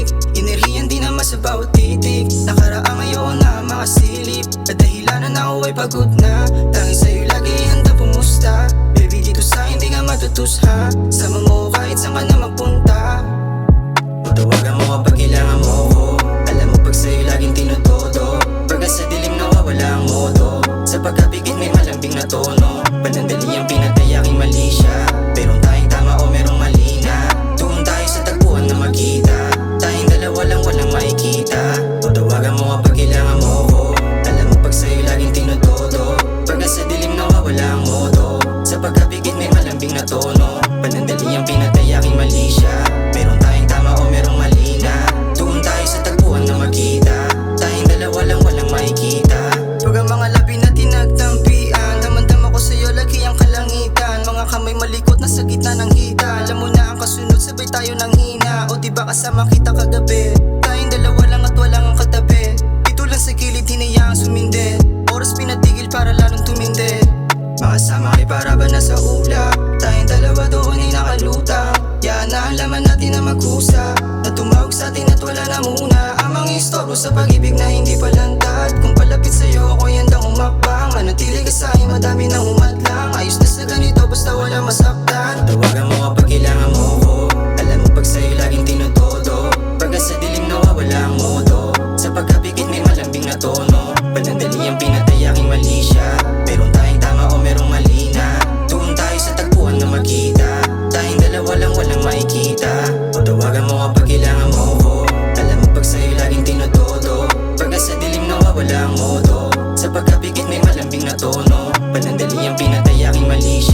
tahimik, enerhiyan di naman sa bawat titik. Nakaraang ayaw na makasilip, at dahilanan ako ay pagod na. Tanging sa'yo lagi handa pumusta. Baby dito sa hindi ka matutusha, sama mo kahit saan ka na magpunta. O tawagan mo kapag kailangan mo ko. Alam mo pag sa'yo laging tinutodo, pagka sa dilim nawawala ang modo. Sa pagkapigit may malambing na tono, panandali ang pinatay aking mali siya. Pero tayong tama o merong mali na, doon tayo sa tagpuan na magkita. Tayong dalawa lang walang makikita. O tawagan mo kapag kailangan mo ko. Alam mo pag sa'yo laging tinutodo, pagka sa dilim nawawala ang modo. Sa pagkapigit may malambing na tono, panandali ang pinatay aking mali siya. Pero tayong tama o merong mali na, doon tayo sa tagpuan na magkita. Tayong dalawa lang walang makikita. Pag ang mga labi na tinagtampian, damandam ako sa'yo lagi ang kalangitan. Mga kamay malikot na sa gitna ng hita. Alam mo na ang kasunod sabay tayo ng hina. O diba kasama kita kagabi, tayong dalawa lang at walang ang katabi. Dito lang sa gilid hinayaang sumindi, oras pinatigil para lalong tumindi. Makasama kay para ba nasa ulap, tayong dalawa doon ay nakalutang. Yan na ang laman natin na mag-usap, na tumawag sa atin at wala na muna. Ang mga istorbo sa pag-ibig na hindi palantad. Kung palapit sa'yo ako'y handang umakbang, manatili ka sa'yo madami nang umatlang. Ayos na sa ganito basta wala masaktan. Tawagan mo kapag kailangan mo ko. Alam mo pag sa'yo laging tinutodo, pagka sa dilim nawawala ang modo. Sa pagkapigit may malambing na tono, panandali ang pinatay aking mali siya. Pero tayong tama o merong mali na, doon tayo sa tagpuan na magkita. Tayong dalawa lang walang makikita. O tawagan mo kapag kailangan mo ko. Alam mo pag sa'yo laging tinutodo, pagka sa dilim nawawala ang modo. Sa pagkapigit may malambing na tono, panandali ang pinatay aking mali siya.